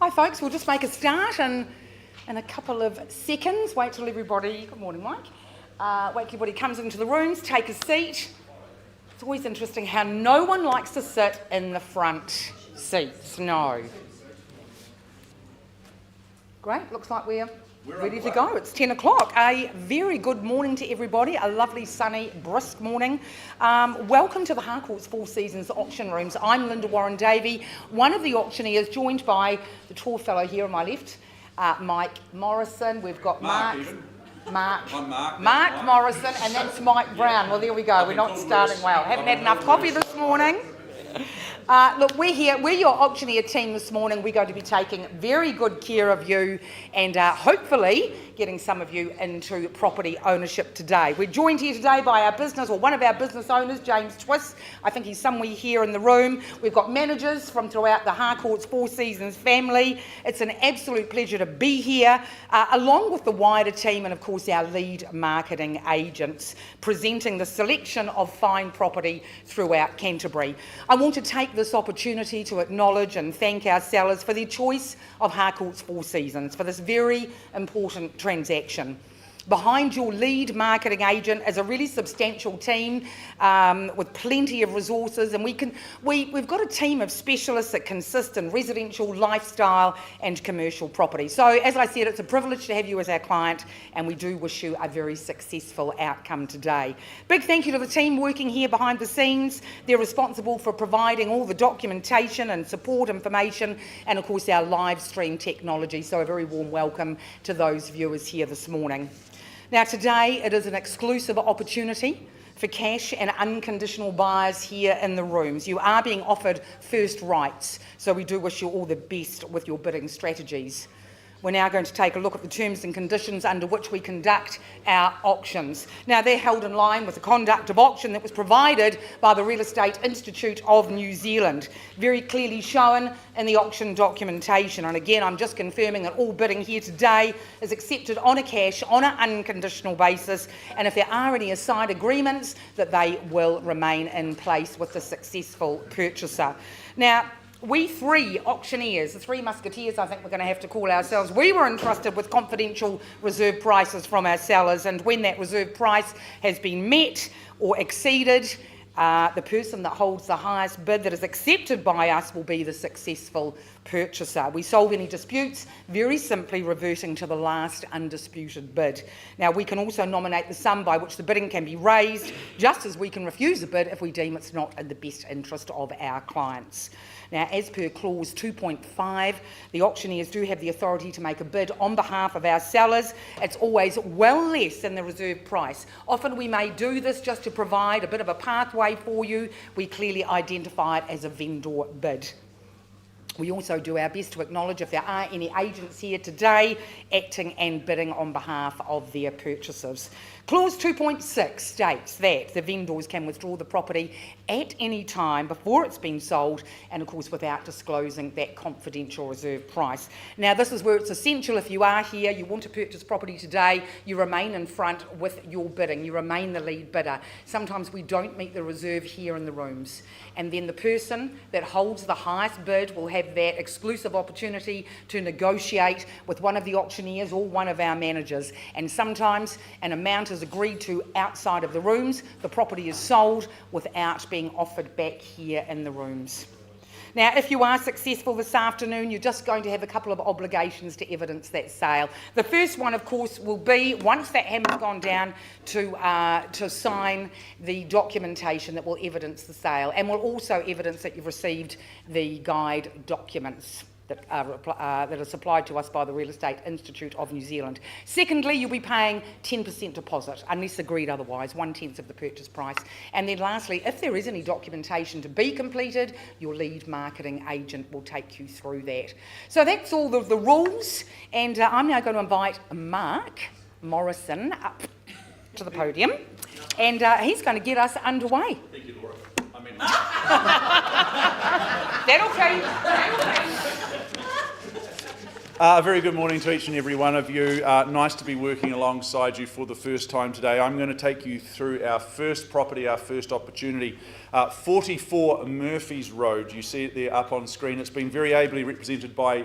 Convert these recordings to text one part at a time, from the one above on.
Hi folks, we'll just make a start in a couple of seconds. Wait till everybody, good morning Mike, wait till everybody comes into the rooms, take a seat. It's always interesting how no one likes to sit in the front seats, no. Great, looks like we're ready to go. It's 10 o'clock. A very good morning to everybody, a lovely sunny brisk morning. Welcome to the Harcourts Four Seasons auction rooms. I'm Linda Warren-Davey, one of the auctioneers, joined by the tall fellow here on my left, Mike Morrison. We've got Mark Morrison, and that's Mike Brown. Well, there we go. We're not starting well. Haven't had enough coffee this morning. Look, we're here, we're your auctioneer team this morning. We're going to be taking very good care of you and hopefully getting some of you into property ownership today. We're joined here today by our business, or one of our business owners, James Twist. I think he's somewhere here in the room. We've got managers from throughout the Harcourts Four Seasons family. It's an absolute pleasure to be here, along with the wider team and of course our lead marketing agents, presenting the selection of fine property throughout Canterbury. I want to take this opportunity to acknowledge and thank our sellers for their choice of Harcourts Four Seasons for this very important transaction. Behind your lead marketing agent is a really substantial team with plenty of resources, and we've got a team of specialists that consist in residential, lifestyle and commercial property. So as I said, it's a privilege to have you as our client, and we do wish you a very successful outcome today. Big thank you to the team working here behind the scenes. They're responsible for providing all the documentation and support information, and of course our live stream technology. So a very warm welcome to those viewers here this morning. Now today it is an exclusive opportunity for cash and unconditional buyers here in the rooms. You are being offered first rights, so we do wish you all the best with your bidding strategies. We're now going to take a look at the terms and conditions under which we conduct our auctions. Now, they're held in line with the conduct of auction that was provided by the Real Estate Institute of New Zealand, very clearly shown in the auction documentation. And again, I'm just confirming that all bidding here today is accepted on a cash, on an unconditional basis, and if there are any aside agreements, that they will remain in place with the successful purchaser. Now, we three auctioneers, the three musketeers I think we're going to have to call ourselves, we were entrusted with confidential reserve prices from our sellers, and when that reserve price has been met or exceeded, the person that holds the highest bid that is accepted by us will be the successful purchaser. We solve any disputes very simply reverting to the last undisputed bid. Now, we can also nominate the sum by which the bidding can be raised, just as we can refuse a bid if we deem it's not in the best interest of our clients. Now, as per clause 2.5, the auctioneers do have the authority to make a bid on behalf of our sellers. It's always well less than the reserve price. Often we may do this just to provide a bit of a pathway for you. We clearly identify it as a vendor bid. We also do our best to acknowledge if there are any agents here today acting and bidding on behalf of their purchasers. Clause 2.6 states that the vendors can withdraw the property at any time before it's been sold, and of course without disclosing that confidential reserve price. Now, this is where it's essential. If you are here, you want to purchase property today, you remain in front with your bidding, you remain the lead bidder. Sometimes we don't meet the reserve here in the rooms, and then the person that holds the highest bid will have that exclusive opportunity to negotiate with one of the auctioneers or one of our managers, and sometimes an amount is agreed to outside of the rooms. The property is sold without being offered back here in the rooms. Now, if you are successful this afternoon, you're just going to have a couple of obligations to evidence that sale. The first one, of course, will be, once that hammer's gone down, to sign the documentation that will evidence the sale, and will also evidence that you've received the guide documents that are supplied to us by the Real Estate Institute of New Zealand. Secondly, you'll be paying 10% deposit, unless agreed otherwise, 1/10 of the purchase price. And then lastly, if there is any documentation to be completed, your lead marketing agent will take you through that. So that's all of the rules, and I'm now going to invite Mark Morrison up to the podium, and he's going to get us underway. Thank you, Laura. That okay? A very good morning to each and every one of you. Nice to be working alongside you for the first time today. I'm going to take you through our first property, our first opportunity, 44 Murphy's Road. You see it there up on screen. It's been very ably represented by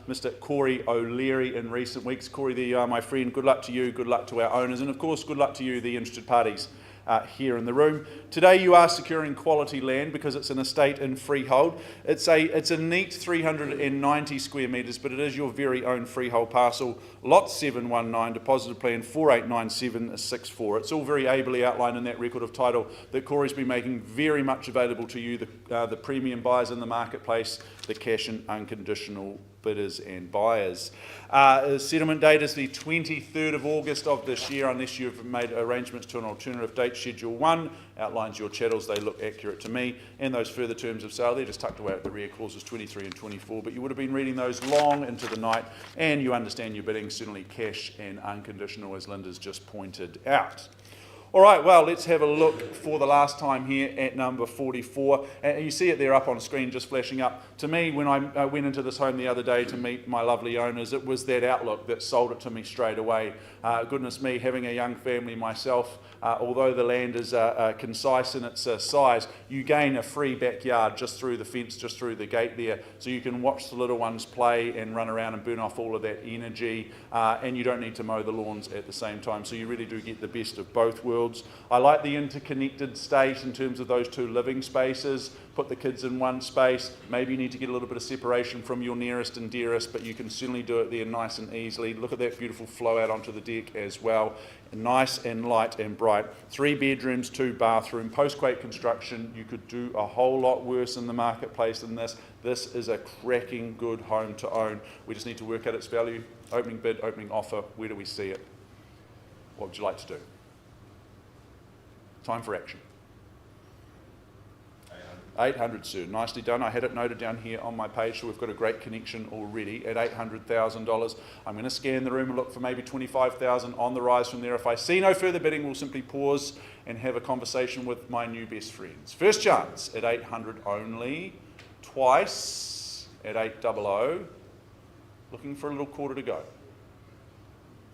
Mr. Corey O'Leary in recent weeks. Corey, there you are, my friend. Good luck to you, good luck to our owners, and of course, good luck to you, the interested parties. Here in the room. Today you are securing quality land because it's an estate in freehold. It's a neat 390 square metres, but it is your very own freehold parcel, lot 719, deposited plan 489764. It's all very ably outlined in that record of title that Corey's been making very much available to you, the premium buyers in the marketplace, the cash and unconditional bidders and buyers. The settlement date is the 23rd of August of this year, unless you've made arrangements to an alternative date. Schedule 1 outlines your chattels. They look accurate to me. And those further terms of sale, they're just tucked away at the rear, clauses 23 and 24. But you would have been reading those long into the night, and you understand your bidding, certainly cash and unconditional, as Linda's just pointed out. All right, well, let's have a look for the last time here at number 44. And you see it there up on screen, just flashing up. To me, when I went into this home the other day to meet my lovely owners, it was that outlook that sold it to me straight away. Goodness me, having a young family myself, although the land is concise in its size, you gain a free backyard just through the fence, just through the gate there, so you can watch the little ones play and run around and burn off all of that energy, and you don't need to mow the lawns at the same time, so you really do get the best of both worlds. I like the interconnected state in terms of those two living spaces. Put the kids in one space. Maybe you need to get a little bit of separation from your nearest and dearest, but you can certainly do it there nice and easily. Look at that beautiful flow out onto the deck as well. Nice and light and bright. 3 bedrooms, 2 bathroom, post-quake construction. You could do a whole lot worse in the marketplace than this. This is a cracking good home to own. We just need to work out its value. Opening bid, opening offer. Where do we see it? What would you like to do? Time for action. 800, sir. Nicely done. I had it noted down here on my page, so we've got a great connection already at $800,000. I'm going to scan the room and look for maybe $25,000 on the rise from there. If I see no further bidding, we'll simply pause and have a conversation with my new best friends. First chance at 800 only. Twice at 800. Looking for a little quarter to go.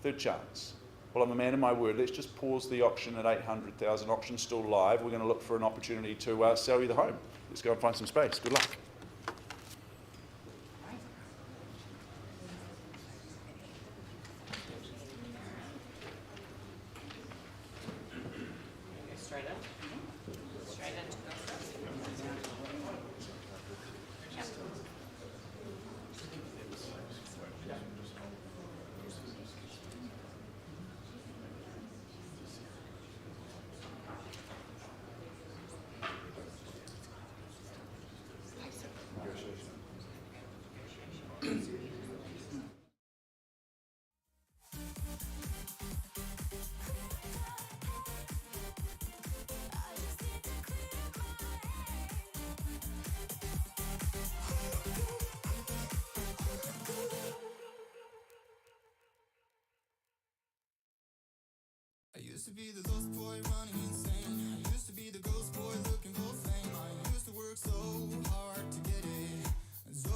Third chance. Well, I'm a man of my word. Let's just pause the auction at 800,000. Auction's still live. We're going to look for an opportunity to sell you the home. Let's go and find some space. Good luck. Straight in. Straight in to go first. I used to be the lost boy running insane. I used to be the ghost boy looking for fame. I used to work so hard to get it, so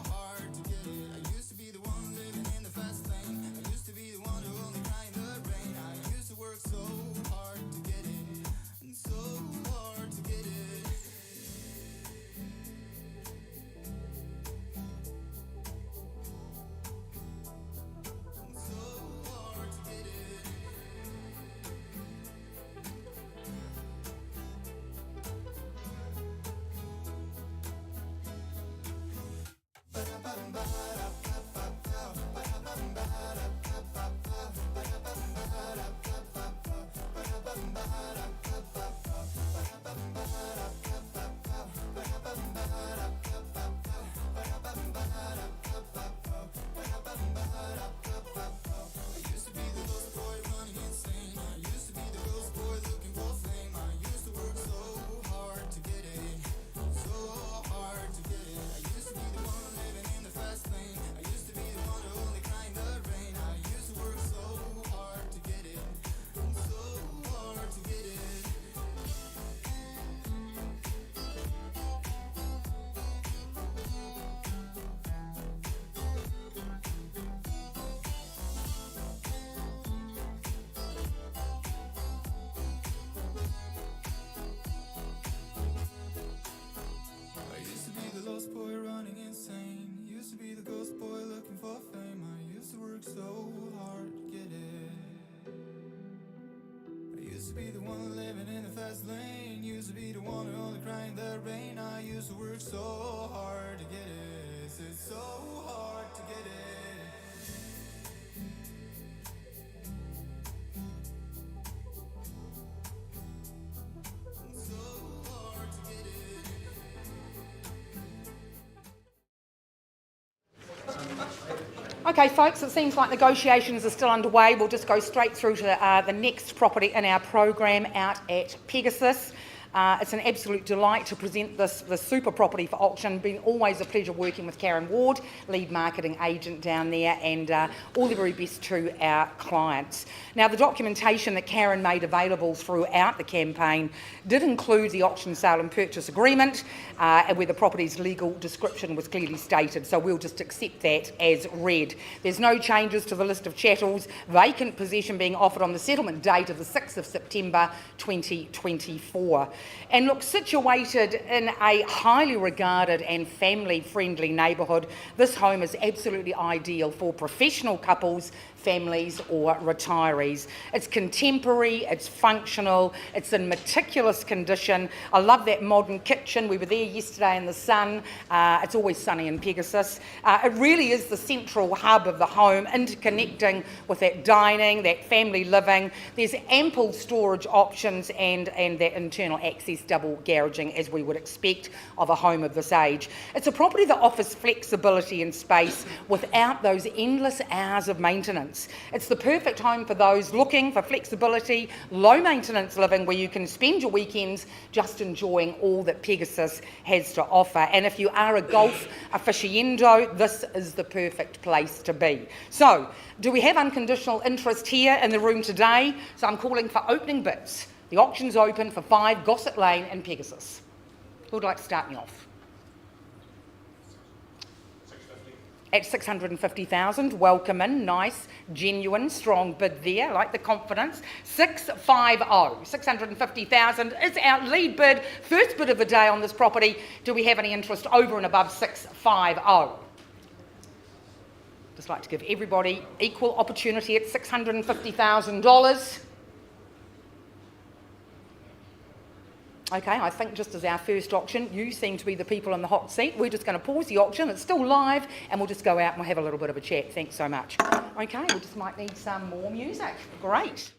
hard to get it. I used to be the one living in the fast lane. I used to be the one who only cried in the rain. I used to work so hard to get it, and so hard to get it. And so hard to get it. be the one living in the fast lane. Used to be the one who only cried in the rain. I used to work so hard to get it. It's so hard to get it. So hard to get it. Okay, folks, it seems like negotiations are still underway. We'll just go straight through to the next property in our program out at Pegasus. It's an absolute delight to present this super property for auction. Been always a pleasure working with Karen Ward, lead marketing agent down there, and all the very best to our clients. Now, the documentation that Karen made available throughout the campaign did include the auction sale and purchase agreement, where the property's legal description was clearly stated, so we'll just accept that as read. There's no changes to the list of chattels, vacant possession being offered on the settlement date of the 6th of September 2024. And look, situated in a highly regarded and family-friendly neighbourhood, this home is absolutely ideal for professional couples, families or retirees. It's contemporary, it's functional, it's in meticulous condition. I love that modern kitchen. We were there yesterday in the sun. It's always sunny in Pegasus. It really is the central hub of the home, interconnecting with that dining, that family living. There's ample storage options and that internal access double garaging as we would expect of a home of this age. It's a property that offers flexibility and space without those endless hours of maintenance. It's the perfect home for those looking for flexibility, low maintenance living where you can spend your weekends just enjoying all that Pegasus has to offer. And if you are a golf aficionado, this is the perfect place to be. So, do we have unconditional interest here in the room today? So I'm calling for opening bids. The auction's open for 5 Gossett Lane in Pegasus. Who would like to start me off? At 650,000, welcome in, nice, genuine, strong bid there, I like the confidence. 650, 650,000 is our lead bid, first bid of the day on this property. Do we have any interest over and above 650? Just like to give everybody equal opportunity at $650,000. Okay, I think just as our first auction, you seem to be the people in the hot seat. We're just going to pause the auction. It's still live, and we'll just go out and we'll have a little bit of a chat. Thanks so much. Okay, we just might need some more music. Great.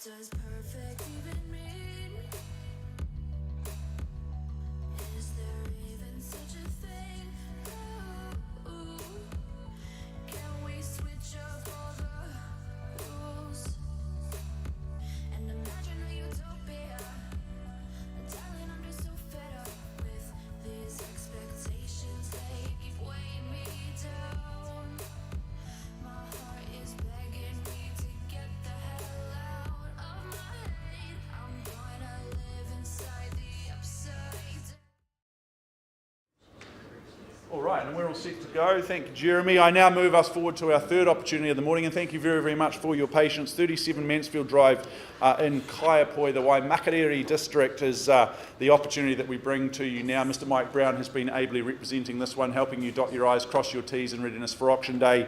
does perfect even mean? Is there even such a thing? Ooh, can we switch up all the rules and imagine a utopia? Darling, I'm just so fed up with these expectations. They keep weighing me down. My heart is begging me to get the hell out of my head. I'm gonna live inside the upside down. All right, and we're all set to go. Thank you, Jeremy. I now move us forward to our third opportunity of the morning, and thank you very, very much for your patience. 37 Mansfield Drive in Kaiapoi, the Waimakariri district, is the opportunity that we bring to you now. Mr. Mike Brown has been ably representing this one, helping you dot your I's, cross your T's in readiness for auction day.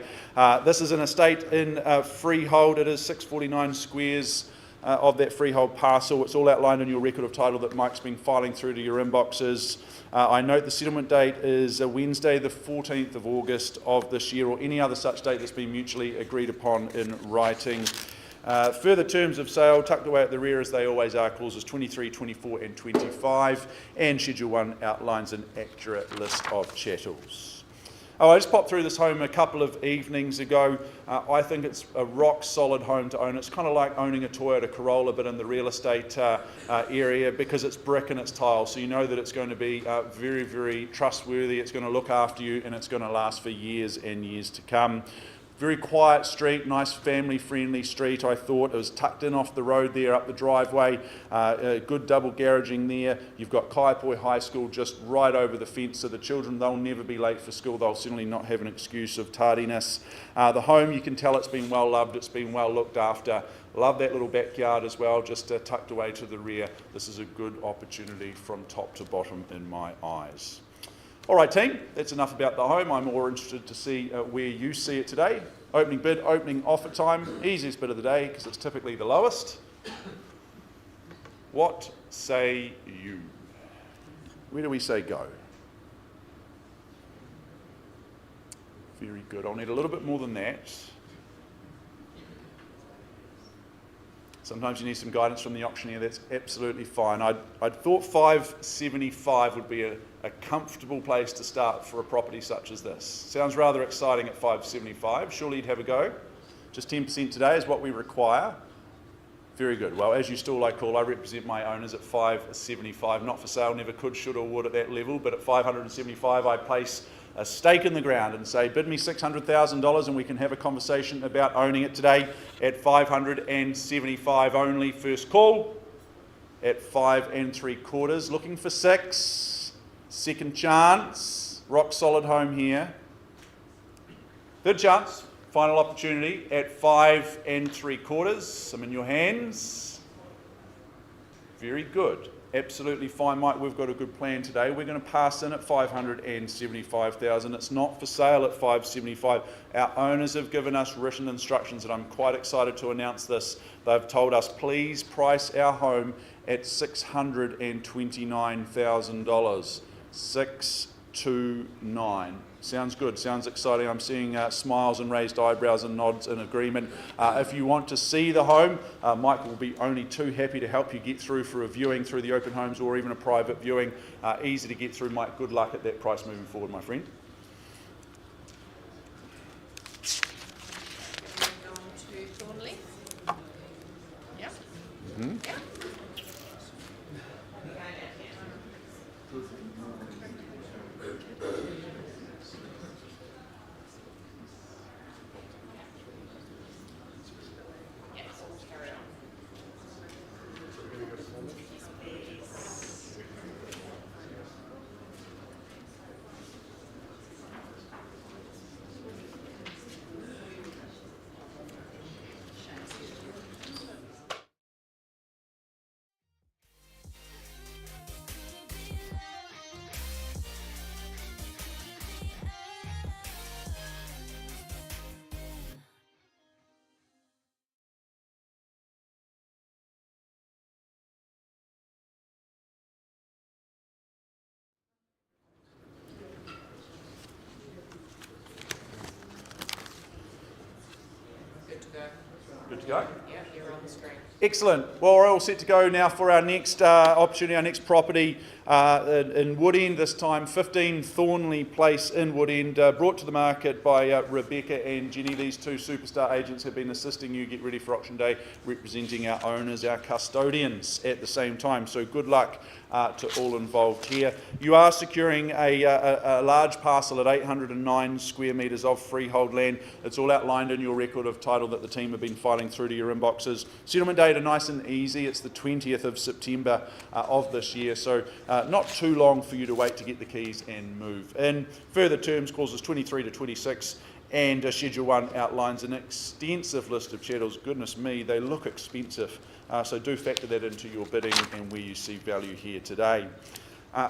This is an estate in freehold. It is 649 squares. Of that freehold parcel. It's all outlined in your record of title that Mike's been filing through to your inboxes. I note the settlement date is Wednesday the 14th of August of this year, or any other such date that's been mutually agreed upon in writing. Further terms of sale tucked away at the rear, as they always are, clauses 23, 24 and 25, and Schedule 1 outlines an accurate list of chattels. Oh, I just popped through this home a couple of evenings ago. I think it's a rock solid home to own. It's kind of like owning a Toyota Corolla, but in the real estate area, because it's brick and it's tile. So you know that it's going to be very, very trustworthy. It's going to look after you, and it's going to last for years and years to come. Very quiet street, nice family-friendly street, I thought. It was tucked in off the road there, up the driveway, good double garaging there. You've got Kaiapoi High School just right over the fence, so the children, they'll never be late for school. They'll certainly not have an excuse of tardiness. The home, you can tell it's been well loved, it's been well looked after. Love that little backyard as well, just tucked away to the rear. This is a good opportunity from top to bottom in my eyes. All right, team, that's enough about the home. I'm more interested to see where you see it today. Opening bid, opening offer time, easiest bit of the day because it's typically the lowest. What say you? Where do we say go? Very good. I'll need a little bit more than that. Sometimes you need some guidance from the auctioneer. That's absolutely fine. I'd thought 575 would be a comfortable place to start for a property such as this. Sounds rather exciting at 575. Surely you'd have a go. Just 10% today is what we require. Very good. Well, as you still like call, I represent my owners at 575. Not for sale, never could, should or would at that level, but at 575 I place a stake in the ground and say, bid me $600,000 and we can have a conversation about owning it today at 575 only. First call at 5 3/4, looking for 6. Second chance, rock solid home here. Third chance, final opportunity at 5 3/4. I'm in your hands. Very good. Absolutely fine, Mike. We've got a good plan today. We're going to pass in at 575,000. It's not for sale at 575. Our owners have given us written instructions, and I'm quite excited to announce this. They've told us, please price our home at $629,000. 629. Sounds good, sounds exciting. I'm seeing smiles and raised eyebrows and nods in agreement. If you want to see the home, Mike will be only too happy to help you get through for a viewing through the open homes or even a private viewing. Easy to get through, Mike. Good luck at that price moving forward, my friend. Going to Thornley. Yep. Mm-hmm. Yep. Good to go. Good to go? Yeah, you're on the screen. Excellent. Well, we're all set to go now for our next opportunity, our next property in Woodend, this time 15 Thornley Place in Woodend, brought to the market by Rebecca and Jenny. These two superstar agents have been assisting you get ready for auction day, representing our owners, our custodians at the same time. So good luck to all involved here. You are securing a large parcel at 809 square metres of freehold land. It's all outlined in your record of title that the team have been filing through to your inboxes. Settlement date are nice and easy. It's the 20th of September of this year, so not too long for you to wait to get the keys and move in. Further terms, clauses 23 to 26, and Schedule 1 outlines an extensive list of chattels. Goodness me, they look expensive. So do factor that into your bidding and where you see value here today.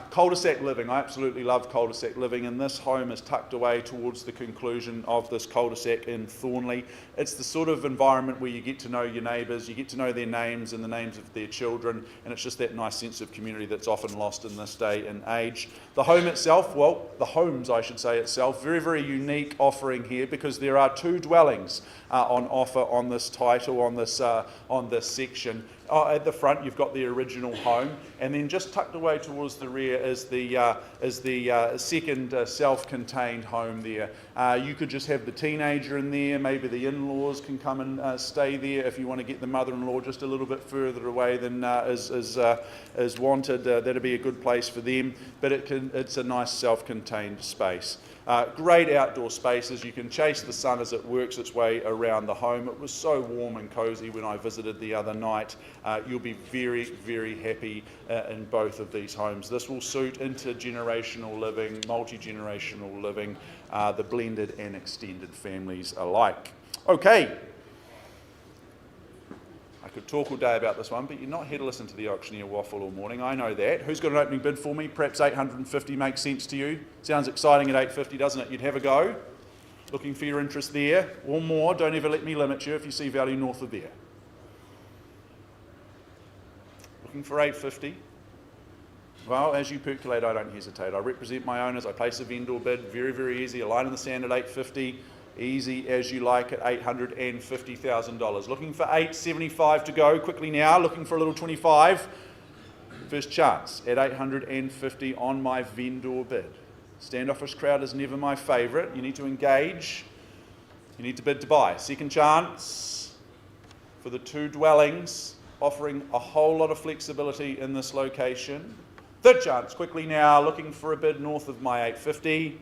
Cul-de-sac living. I absolutely love cul-de-sac living, and this home is tucked away towards the conclusion of this cul-de-sac in Thornley. It's the sort of environment where you get to know your neighbours, you get to know their names and the names of their children, and it's just that nice sense of community that's often lost in this day and age. The home itself, well, the homes I should say itself, very, very unique offering here, because there are two dwellings on offer on this title, on this section. At the front, you've got the original home, and then just tucked away towards the rear is the second self-contained home there. You could just have the teenager in there, maybe the in-laws can come and stay there if you want to get the mother-in-law just a little bit further away than is wanted. That'd be a good place for them, but it's a nice self-contained space. Great outdoor spaces. You can chase the sun as it works its way around the home. It was so warm and cosy when I visited the other night. You'll be very, very happy in both of these homes. This will suit intergenerational living, multi-generational living, the blended and extended families alike. Okay. I could talk all day about this one, but you're not here to listen to the auctioneer waffle all morning. I know that. Who's got an opening bid for me? Perhaps 850 makes sense to you. Sounds exciting at 850, doesn't it? You'd have a go. Looking for your interest there or more. Don't ever let me limit you if you see value north of there. Looking for 850. Well, as you percolate, I don't hesitate. I represent my owners. I place a vendor bid. Very, very easy. A line in the sand at 850. Easy as you like at $850,000. Looking for 875 to go quickly now. Looking for a little 25. First chance at 850 on my vendor bid. Standoffish crowd is never my favourite. You need to engage. You need to bid to buy. Second chance for the two dwellings, offering a whole lot of flexibility in this location. Third chance quickly now. Looking for a bid north of my 850.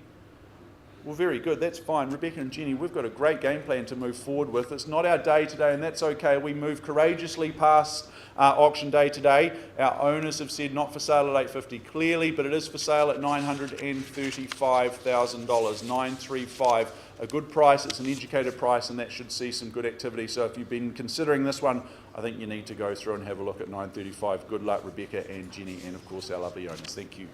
Well, very good. That's fine. Rebecca and Jenny, we've got a great game plan to move forward with. It's not our day today, and that's okay. We move courageously past auction day today. Our owners have said not for sale at $850 clearly, but it is for sale at $935,000. $935,000, a good price. It's an educated price, and that should see some good activity. So if you've been considering this one, I think you need to go through and have a look at $935,000. Good luck, Rebecca and Jenny, and of course our lovely owners. Thank you.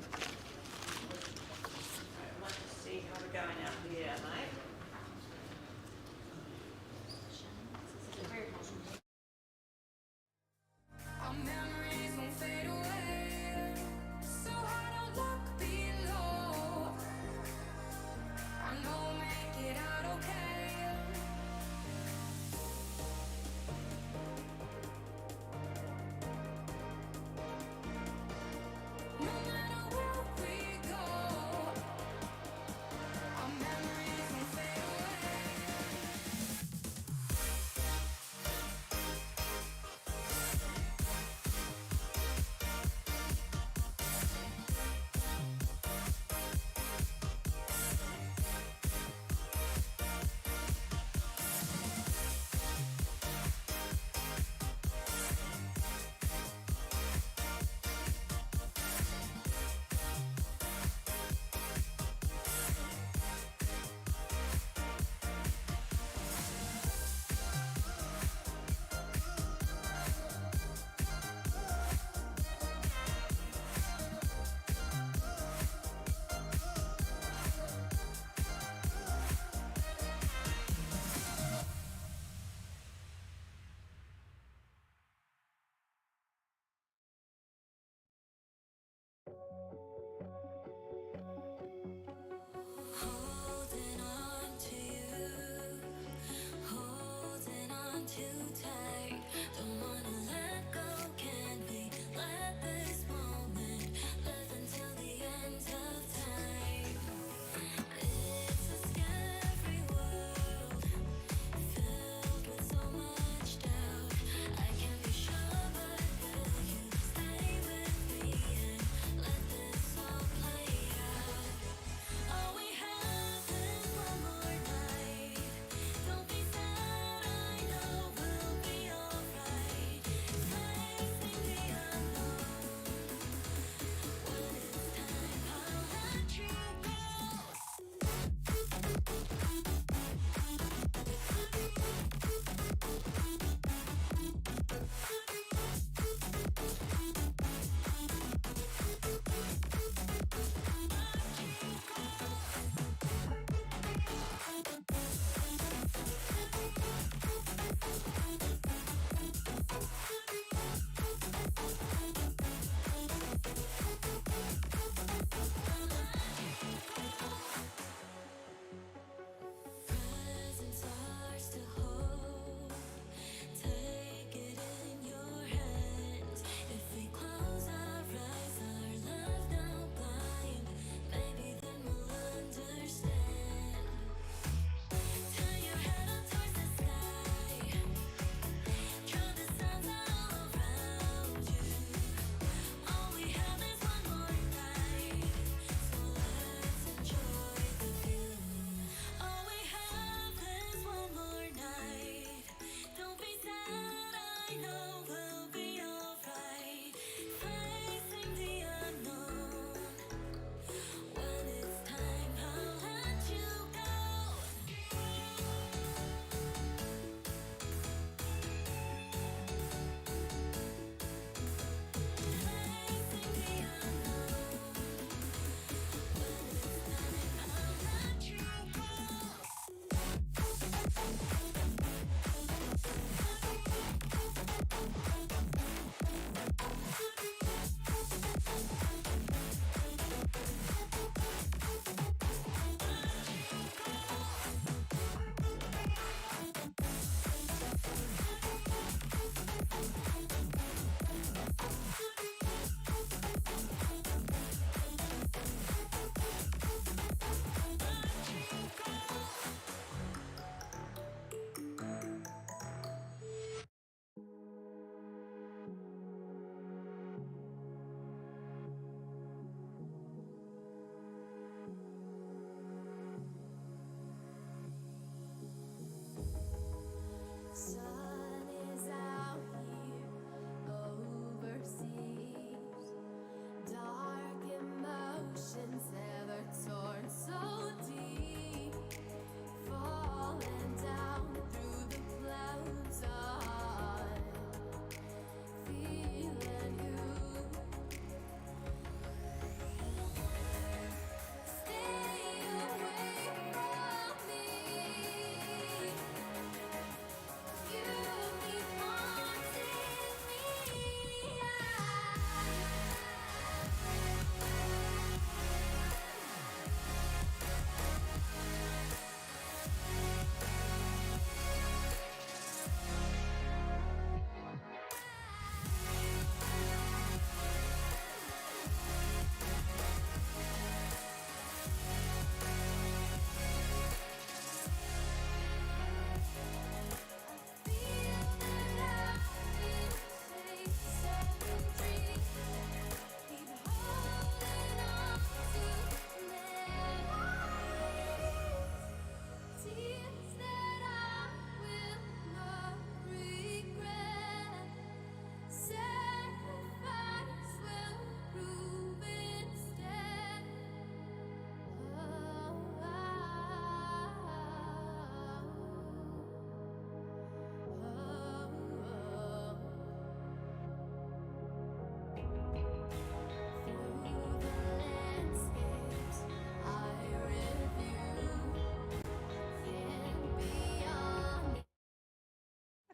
Our memories won't fade away, so I don't look below. I know we'll make it out okay. No matter where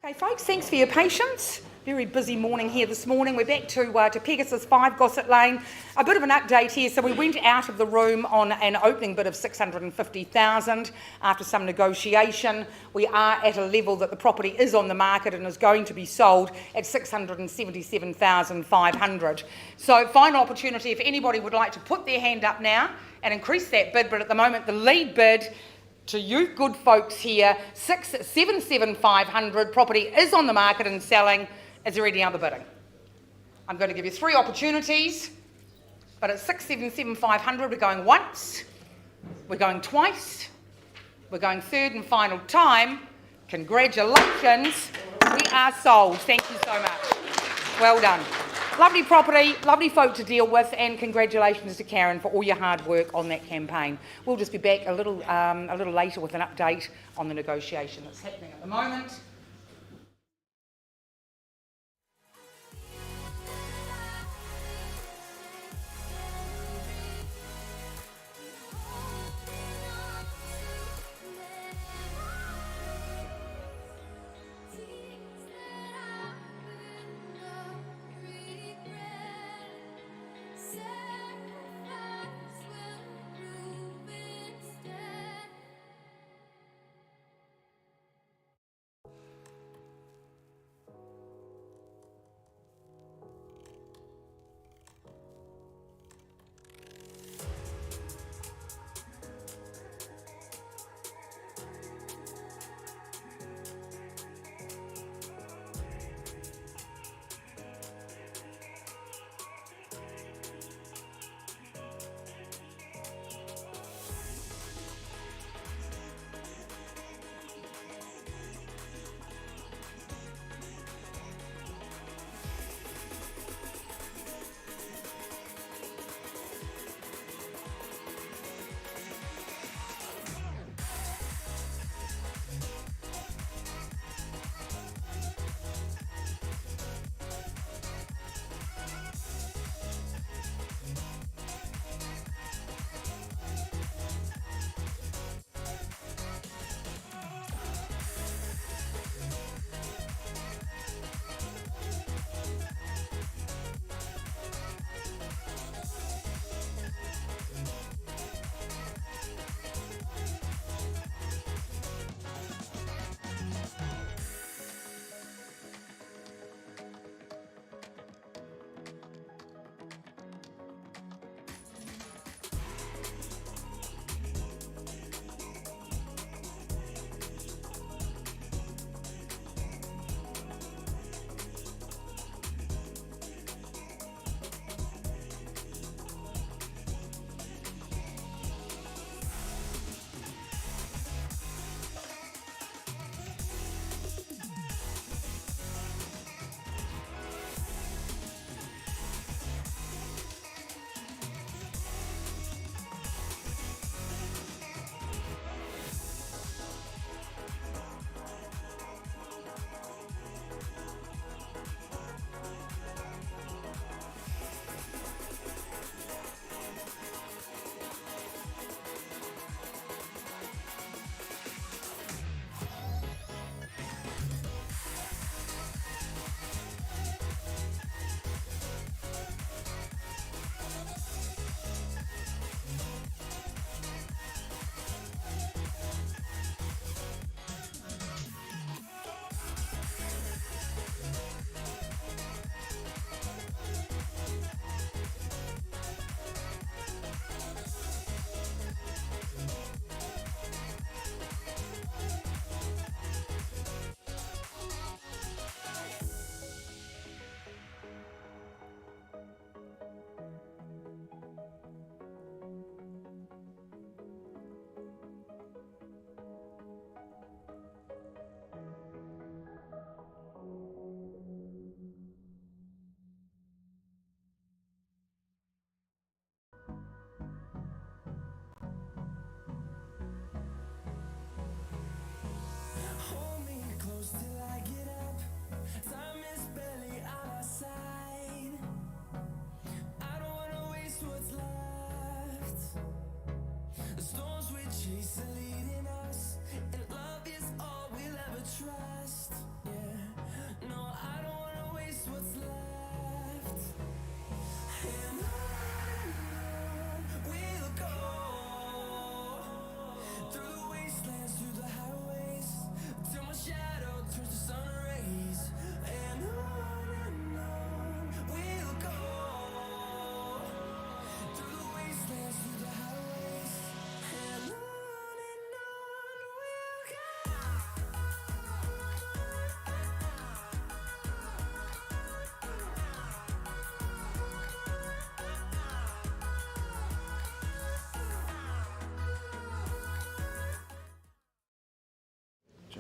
Okay, folks, thanks for your patience. Very busy morning here this morning. We're back to Pegasus 5, Gossett Lane. A bit of an update here. So we went out of the room on an opening bid of 650,000 after some negotiation. We are at a level that the property is on the market and is going to be sold at 677,500. So final opportunity if anybody would like to put their hand up now and increase that bid, but at the moment the lead bid to you good folks here, 677,500. Property is on the market and selling. Is there any other bidding? I'm going to give you 3 opportunities, but at 677,500 we're going once, we're going twice, we're going third and final time. Congratulations, we are sold. Thank you so much. Well done. Lovely property, lovely folk to deal with, and congratulations to Karen for all your hard work on that campaign. We'll just be back a little later with an update on the negotiation that's happening at the moment.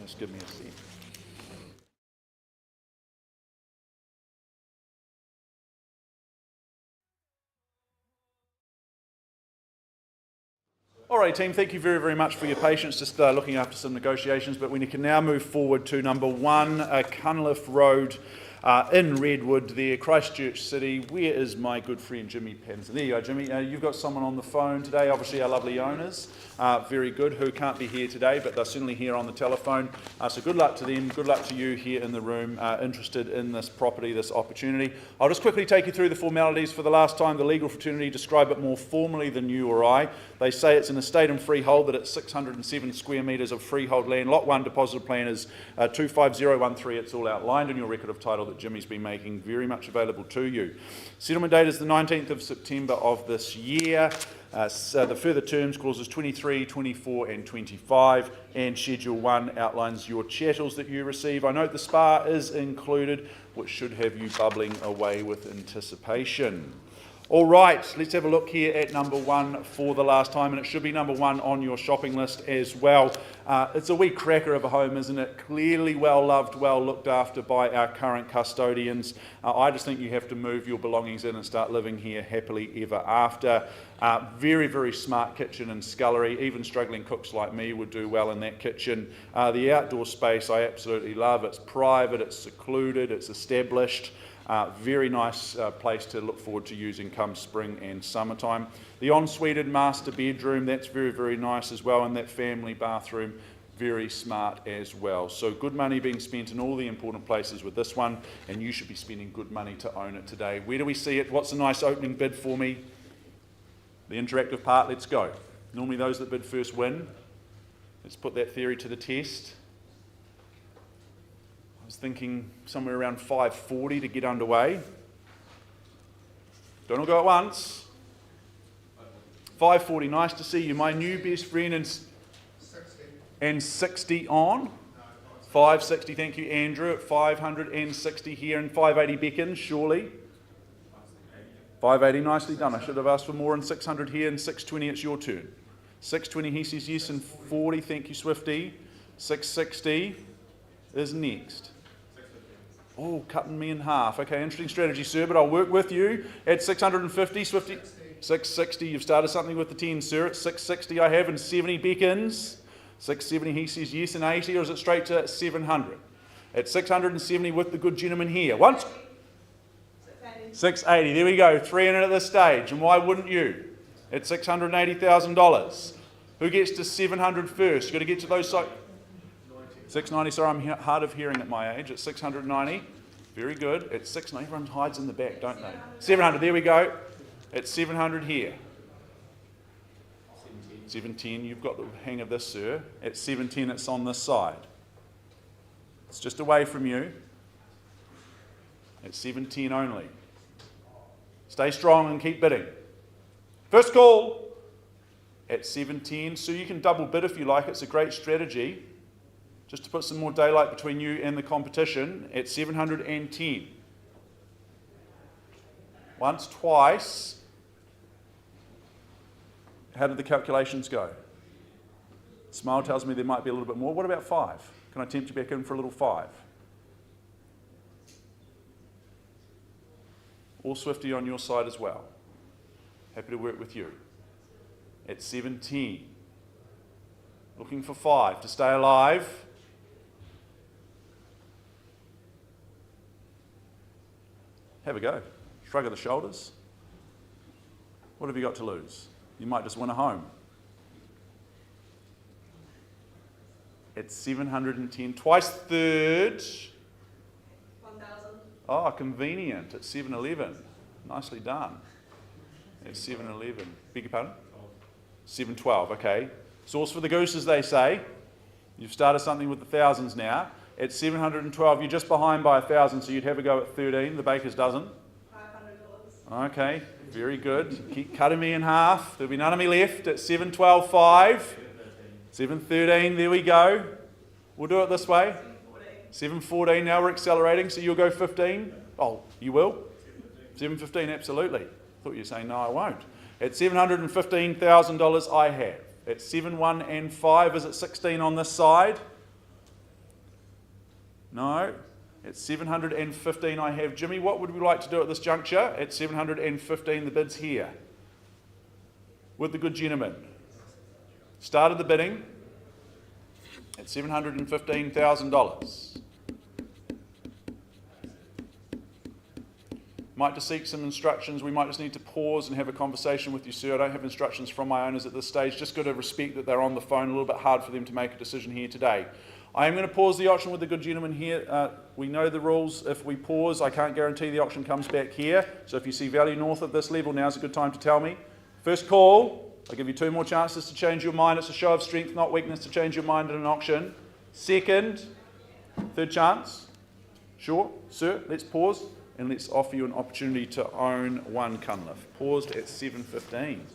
Just give me a sec. All right, team, thank you very, very much for your patience, just looking after some negotiations, but we can now move forward to number 1, Cunliffe Road in Redwood there, Christchurch City. Where is my good friend Jimmy Panson? There you go, Jimmy. You've got someone on the phone today, obviously our lovely owners, very good, who can't be here today, but they're certainly here on the telephone. So good luck to them, good luck to you here in the room, interested in this property, this opportunity. I'll just quickly take you through the formalities for the last time. The legal fraternity describe it more formally than you or I. They say it's an estate and freehold, that it's 607 square metres of freehold land. Lot 1 deposit plan is 25013. It's all outlined in your record of title that Jimmy's been making very much available to you. Settlement date is the 19th of September of this year. So the further terms, clauses 23, 24 and 25, and Schedule 1 outlines your chattels that you receive. I note the spa is included, which should have you bubbling away with anticipation. All right, let's have a look here at number 1 for the last time, and it should be number 1 on your shopping list as well. It's a wee cracker of a home, isn't it? Clearly well loved, well looked after by our current custodians. I just think you have to move your belongings in and start living here happily ever after. Very, very smart kitchen and scullery. Even struggling cooks like me would do well in that kitchen. The outdoor space I absolutely love. It's private, it's secluded, it's established. Very nice place to look forward to using come spring and summertime. The ensuited master bedroom, that's very, very nice as well, and that family bathroom, very smart as well. So good money being spent in all the important places with this one, and you should be spending good money to own it today. Where do we see it? What's a nice opening bid for me? The interactive part, let's go. Normally those that bid first win. Let's put that theory to the test. I was thinking somewhere around 540 to get underway. Don't all go at once. 540, nice to see you. My new best friend and 60 on. 560, thank you, Andrew. At 560 here and 580 beckons, surely. 580, nicely done. I should have asked for more, and 600 here and 620, it's your turn. 620, he says yes, and 40, thank you, Swifty. 660 is next. Oh, cutting me in half. Okay, interesting strategy, sir, but I'll work with you. At 650, Swifty. 660, you've started something with the 10, sir. At 660 I have, and 70 beckons. 670, he says yes, and 80, or is it straight to 700? At 670 with the good gentleman here. Once. 680, there we go, 3 in it at this stage, and why wouldn't you? At $680,000. Who gets to 700 first? You've got to get to those... 690, sorry, I'm hard of hearing at my age. At 690, very good. At 690, everyone hides in the back, don't they? 700, there we go. At 700 here. 710, you've got the hang of this, sir. At 710, it's on this side. It's just away from you. At 710 only. Stay strong and keep bidding. First call at 710. So you can double bid if you like. It's a great strategy. Just to put some more daylight between you and the competition at 710. Once, twice. How did the calculations go? Smile tells me there might be a little bit more. What about 5? Can I tempt you back in for a little 5? All Swifty on your side as well. Happy to work with you. At 17. Looking for 5 to stay alive. Have a go. Shrug of the shoulders. What have you got to lose? You might just win a home. At 710. Twice third. 1,000. Oh, convenient. At 711. Nicely done. At 711. Beg your pardon? 712, okay. Sauce for the goose, as they say. You've started something with the thousands now. At 712, you're just behind by 1,000, so you'd have a go at 13. The baker's dozen. $500. Okay, very good. Keep cutting me in half. There'll be none of me left. At 712.5. 713, there we go. We'll do it this way. 714, now we're accelerating, so you'll go 15. Oh, you will? 715, absolutely. Thought you were saying, no, I won't. At $715,000, I have. At 7, 1 and 5, is it 16 on this side? No. At 715 I have Jimmy. What would we like to do at this juncture? At 715 the bid's here. With the good gentleman. Started the bidding at $715,000. Might just seek some instructions. We might just need to pause and have a conversation with you, sir. I don't have instructions from my owners at this stage. Just got to respect that they're on the phone. A little bit hard for them to make a decision here today. I am going to pause the auction with the good gentleman here. We know the rules. If we pause, I can't guarantee the auction comes back here. So if you see value north of this level, now's a good time to tell me. First call. I'll give you 2 more chances to change your mind. It's a show of strength, not weakness, to change your mind in an auction. Second, third chance. Sure, sir, let's pause and let's offer you an opportunity to own one Cunliffe. Paused at 7:15.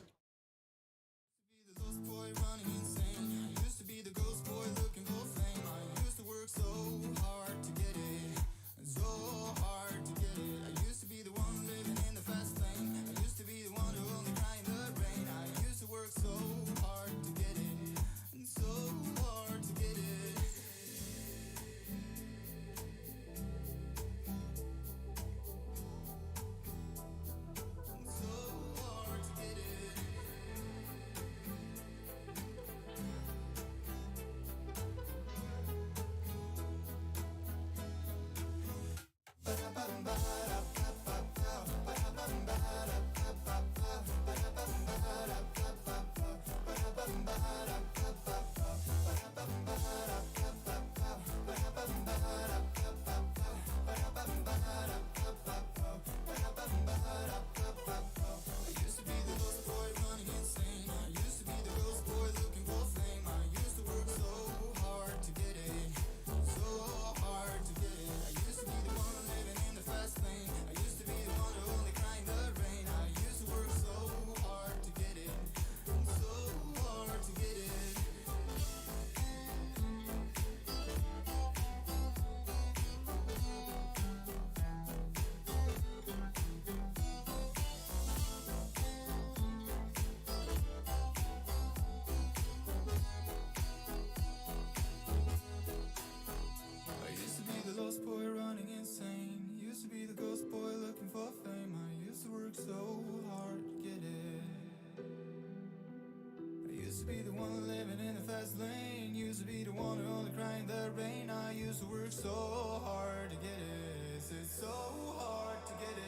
Used to be the one living in the fast lane. Used to be the one who only cried in the rain. I used to work so hard to get it. It's so hard to get it.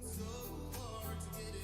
So hard to get it.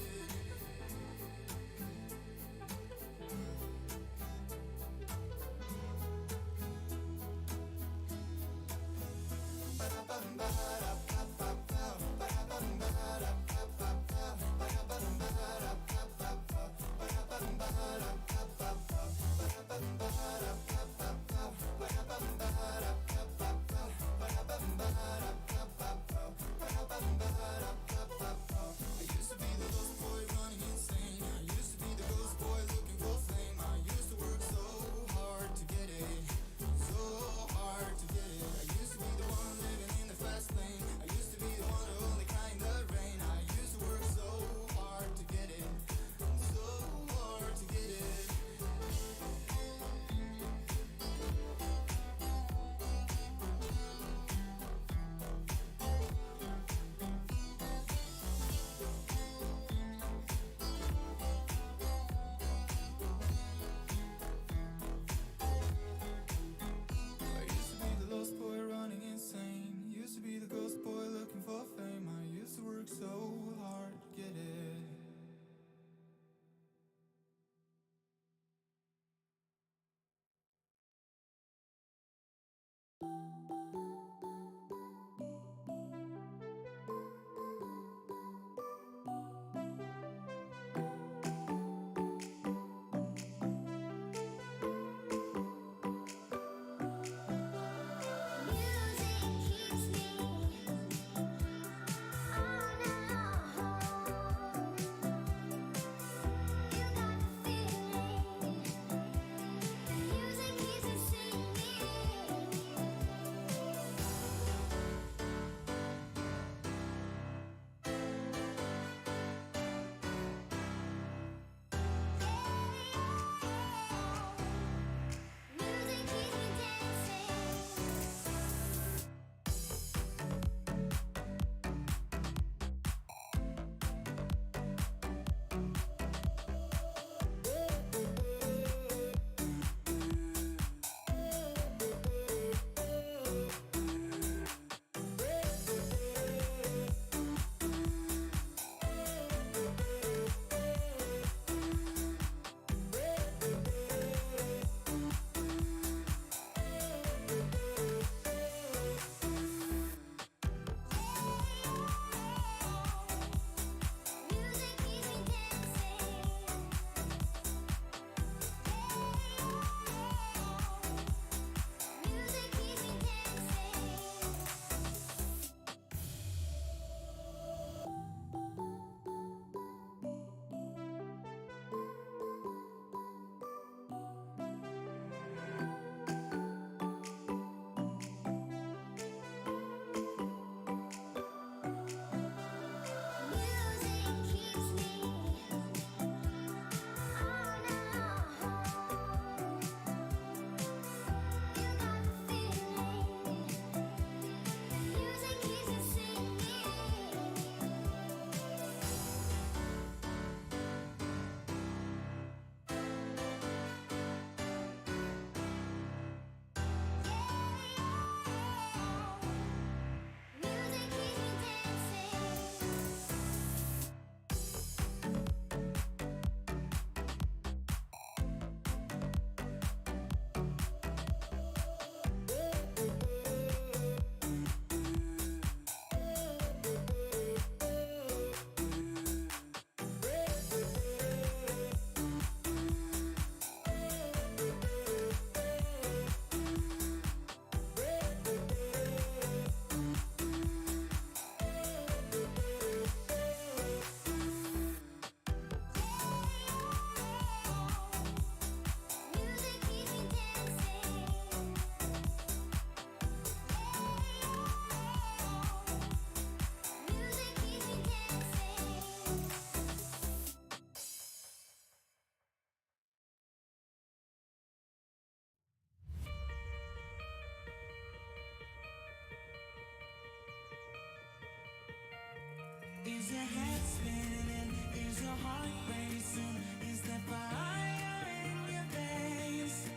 heart racing? Is that fire in your veins?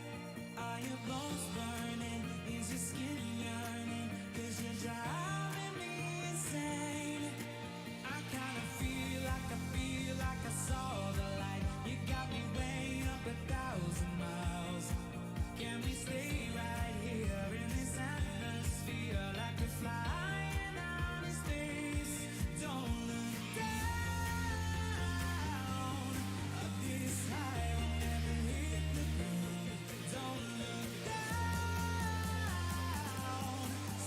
Are your bones burning? Is your skin yearning? 'Cause you're driving me insane. I kinda feel like I saw the light. You got me way up 1,000 miles. Can we stay right here in this atmosphere like we're flying out in space? Don't look down. This high will never hit the ground. Don't look down.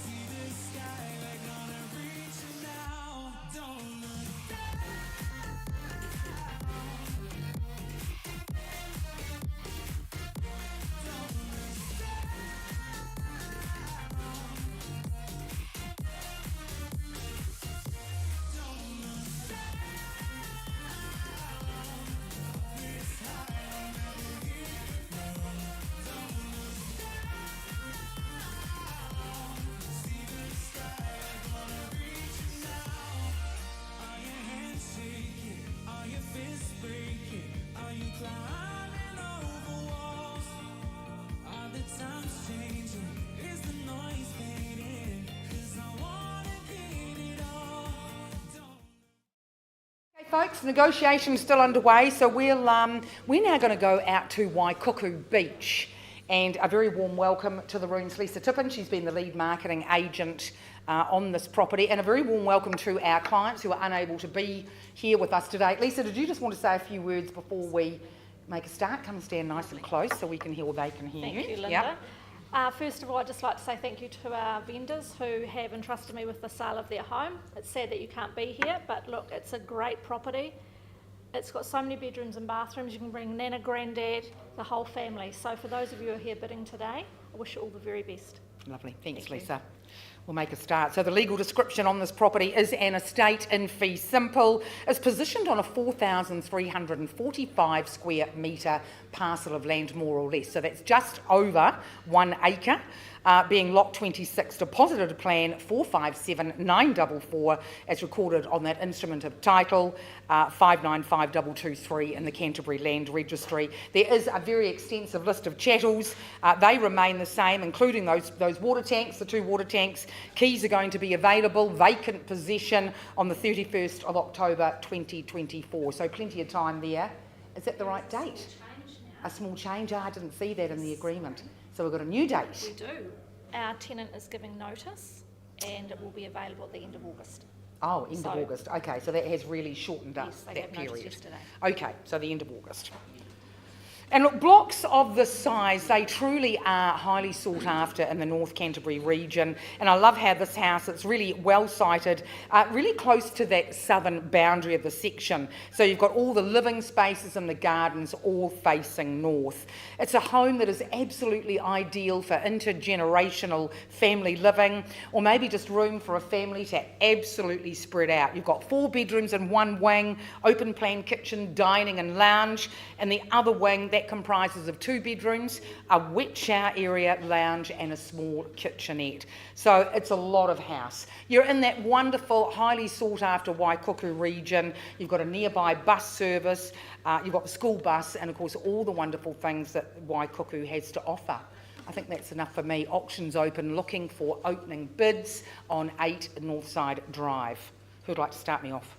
See the sky, we're gonna reach it now. Don't look down. Are your hands shaking? Are your fists breaking? Are you climbing over walls? Are the times changing? Is the noise fading? 'Cause I wanna get it all. Okay, folks, negotiations still underway, so we're now going to go out to Waikuku Beach, and a very warm welcome to the room's Lisa Tippin. She's been the lead marketing agent on this property, and a very warm welcome to our clients who are unable to be here with us today. Lisa, did you just want to say a few words before we make a start? Come and stand nice and close so we can hear or they can hear you. Thank you, Linda. Yeah. First of all, I'd just like to say thank you to our vendors who have entrusted me with the sale of their home. It's sad that you can't be here, but look, it's a great property. It's got so many bedrooms and bathrooms. You can bring Nana, Grandad, the whole family. So for those of you who are here bidding today, I wish you all the very best. Lovely. Thanks, Thank you. Lisa. We'll make a start. So the legal description on this property is an estate in fee simple. It's positioned on a 4,345 square metre parcel of land, more or less. So that's just over 1 acre, being lot 26, deposited a plan 457944 as recorded on that instrument of title 595223 in the Canterbury Land Registry. There is a very extensive list of chattels. They remain the same, including those water tanks, the 2 water tanks. Keys are going to be available, vacant possession on the 31st of October 2024. So plenty of time there. Is that the right date? A small change? I didn't see that in the agreement. So we've got a new We date. do. Our tenant is giving notice and it will be available at the end of August. Oh, end of So- August. Okay, so that has really shortened up Yes, they that gave notice period. yesterday. Okay, so the end of August. And look, blocks of this size, they truly are highly sought after in the North Canterbury region. And I love how this house, it's really well sited, really close to that southern boundary of the section. So you've got all the living spaces and the gardens all facing north. It's a home that is absolutely ideal for intergenerational family living, or maybe just room for a family to absolutely spread out. You've got 4 bedrooms in one wing, open plan kitchen, dining and lounge, and the other wing that comprises of 2 bedrooms, a wet shower area, lounge and a small kitchenette. So it's a lot of house. You're in that wonderful, highly sought after Waikuku region. You've got a nearby bus service, you've got the school bus, and of course all the wonderful things that Waikuku has to offer. I think that's enough for me. Auctions open, looking for opening bids on 8 Northside Drive. Who'd like to start me off?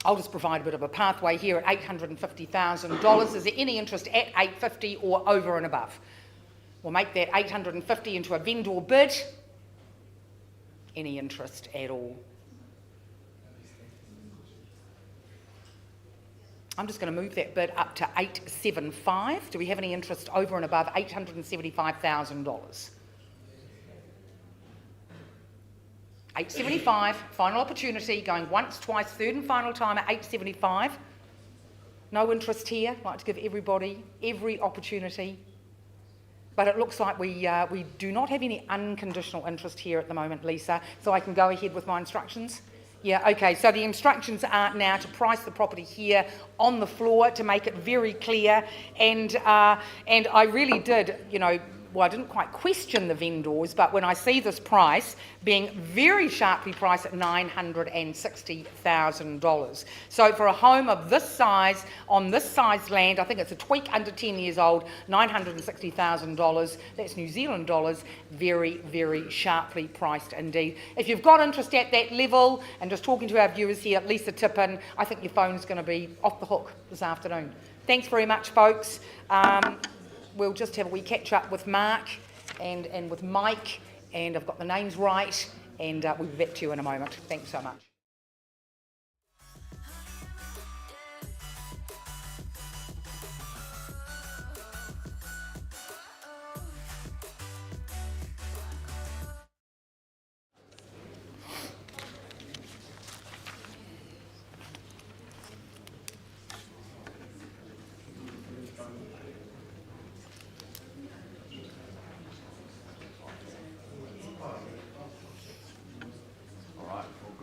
I'll just provide a bit of a pathway here at $850,000. Is there any interest at $850 or over and above? We'll make that $850 into a vendor bid. Any interest at all? I'm just going to move that bid up to $875. Do we have any interest over and above $875,000? $875, final opportunity, going once, twice, third and final time at $875. No interest here. I'd like to give everybody every opportunity. But it looks like we do not have any unconditional interest here at the moment, Lisa, so I can go ahead with my instructions. Yeah, okay, so the instructions are now to price the property here on the floor to make it very clear, and I really did, well, I didn't quite question the vendors, but when I see this price being very sharply priced at $960,000. So for a home of this size, on this size land, I think it's a tweak under 10 years old, $960,000, that's New Zealand dollars, very, very sharply priced indeed. If you've got interest at that level, and just talking to our viewers here, Lisa Tippin, I think your phone's going to be off the hook this afternoon. Thanks very much, folks. We'll just have a wee catch up with Mark and with Mike, and I've got the names right, and we'll be back to you in a moment. Thanks so much.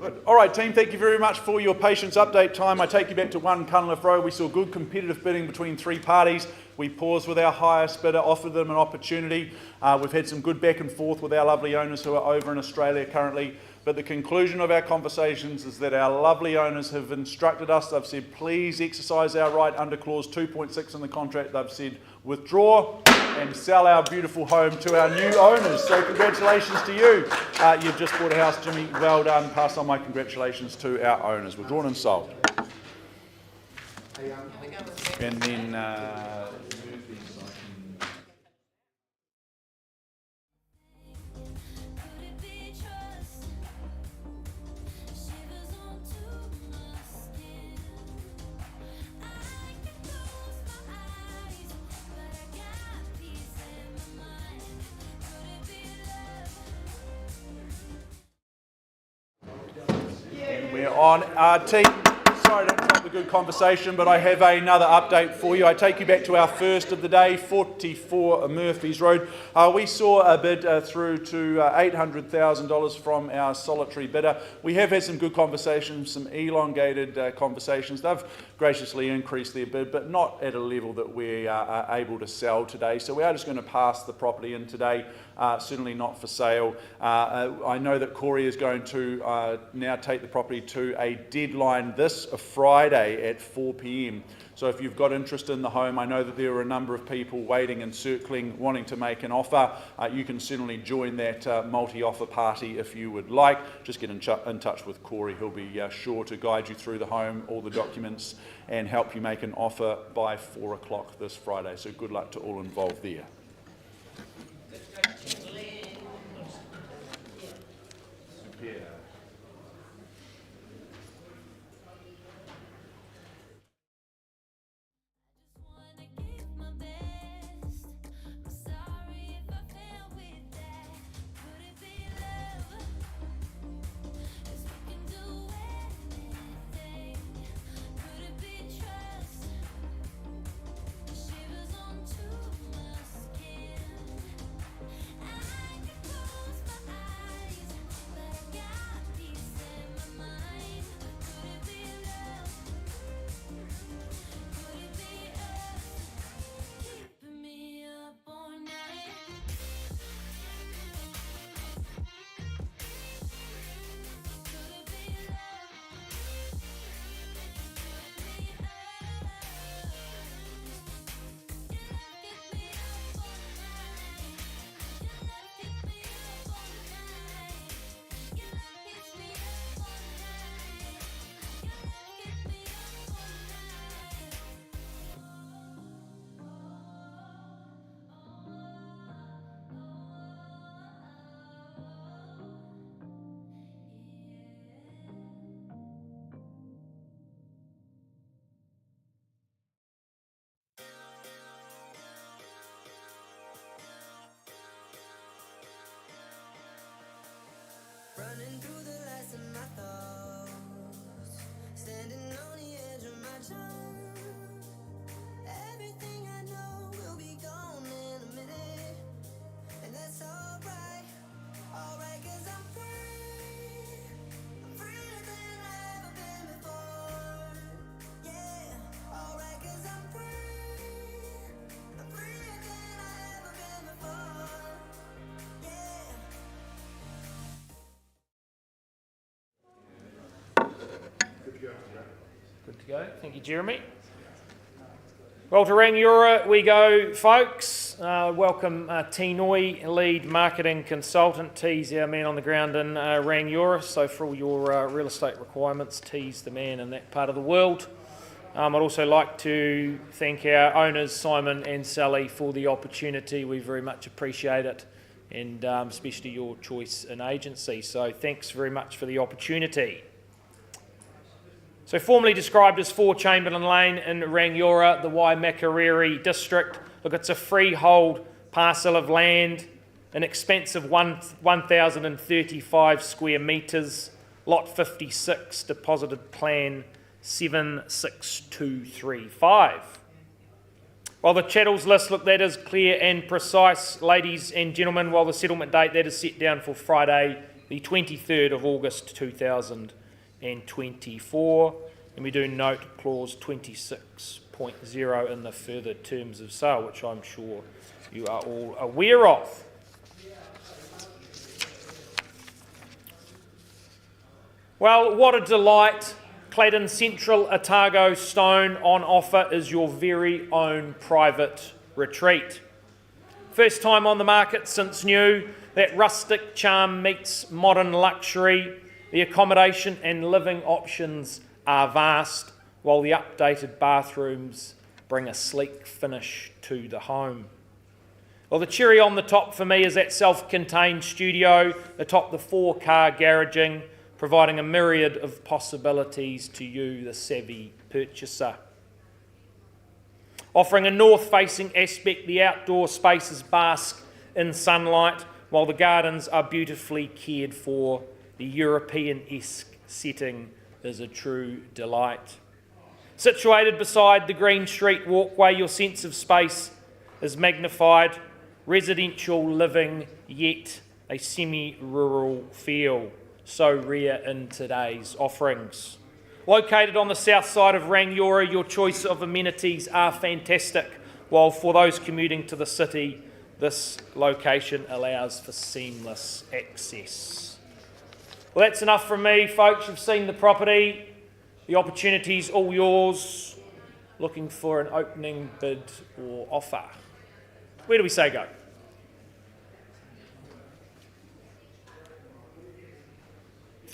Good. All right, team, thank you very much for your patience update time. I take you back to 1 Cunliffe Road. We saw good competitive bidding between 3 parties. We paused with our highest bidder, offered them an opportunity. We've had some good back and forth with our lovely owners who are over in Australia currently. But the conclusion of our conversations is that our lovely owners have instructed us. They've said, please exercise our right under clause 2.6 in the contract. They've said, withdraw and sell our beautiful home to our new owners. So congratulations to you. You've just bought a house, Jimmy. Well done. Pass on my congratulations to our owners. Withdrawn and sold. And then... we're on. Team, sorry to interrupt the good conversation, but I have another update for you. I take you back to our first of the day, 44 Murphy's Road. We saw a bid through to $800,000 from our solitary bidder. We have had some good conversations, some elongated conversations. They've graciously increased their bid, but not at a level that we are able to sell today. So we are just going to pass the property in today, certainly not for sale. I know that Corey is going to now take the property to a deadline this Friday at 4 p.m. So if you've got interest in the home, I know that there are a number of people waiting and circling, wanting to make an offer. You can certainly join that multi-offer party if you would like. Just get in touch with Corey. He'll be sure to guide you through the home, all the documents, and help you make an offer by 4 o'clock this Friday. So good luck to all involved there. go. Thank you, Jeremy. Well, to Rangiora we go, folks. Welcome Tinoi, lead marketing consultant. T's our man on the ground in Rangiora, so for all your real estate requirements, T's the man in that part of the world. I'd also like to thank our owners, Simon and Sally, for the opportunity. We very much appreciate it, and especially your choice in agency. So thanks very much for the opportunity. So formerly described as 4 Chamberlain Lane in Rangiora, the Waimakariri district. Look, it's a freehold parcel of land, an expansive 1,035 square metres, lot 56, deposited plan 76235. While the chattels list, look, that is clear and precise, ladies and gentlemen, while the settlement date, that is set down for Friday, the 23rd of August 2024, and we do note clause 26.0 in the further terms of sale, which I'm sure you are all aware of. Well, what a delight. Clad in Central Otago stone, on offer is your very own private retreat. First time on the market since new, that rustic charm meets modern luxury. The accommodation and living options are vast, while the updated bathrooms bring a sleek finish to the home. Well, the cherry on the top for me is that self-contained studio atop the 4-car garaging, providing a myriad of possibilities to you, the savvy purchaser. Offering a north-facing aspect, the outdoor spaces bask in sunlight, while the gardens are beautifully cared for. The European-esque setting is a true delight. Situated beside the Green Street walkway, your sense of space is magnified. Residential living, yet a semi-rural feel. So rare in today's offerings. Located on the south side of Rangiora, your choice of amenities are fantastic, while for those commuting to the city, this location allows for seamless access. Well, that's enough from me, folks. You've seen the property. The opportunity's all yours. Looking for an opening bid or offer. Where do we say go?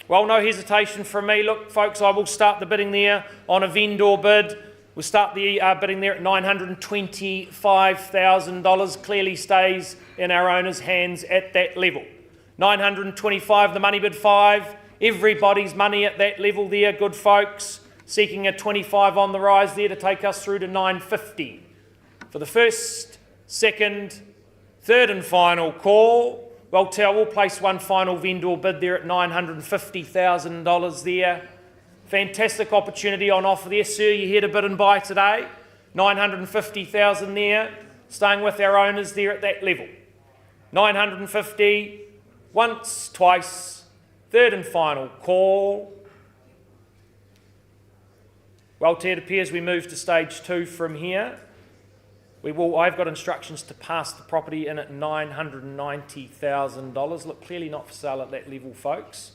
Well, no hesitation from me. Look, folks, I will start the bidding there on a vendor bid. We'll start the bidding there at $925,000. Clearly stays in our owner's hands at that level. $925,000, the money bid 5. Everybody's money at that level there, good folks. Seeking a 25 on the rise there to take us through to $950,000. For the first, second, third and final call. Well, we'll place one final vendor bid there at $950,000 there. Fantastic opportunity on offer there, sir. You're here to bid and buy today. $950,000 there. Staying with our owners there at that level. $950,000, once, twice, third and final call. Well, it appears we move to stage 2 from here. I've got instructions to pass the property in at $990,000. Look, clearly not for sale at that level, folks.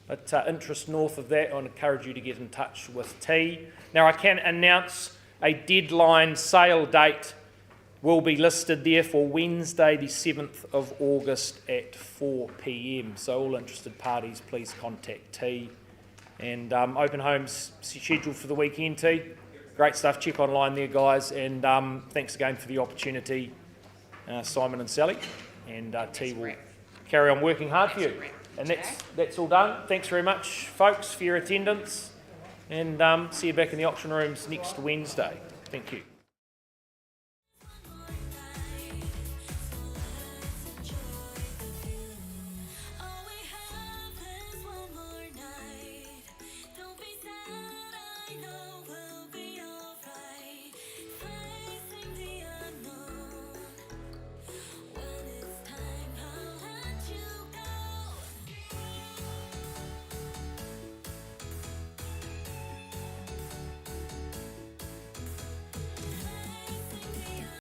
But interest north of that, I'd encourage you to get in touch with T. Now, I can announce a deadline sale date will be listed there for Wednesday, the 7th of August at 4 p.m. So all interested parties, please contact T. And open homes scheduled for the weekend, T. Great stuff. Check online there, guys. And thanks again for the opportunity, Simon and Sally. And T will carry on working hard for you. And that's all done. Thanks very much, folks, for your attendance. And see you back in the auction rooms next Wednesday. Thank you.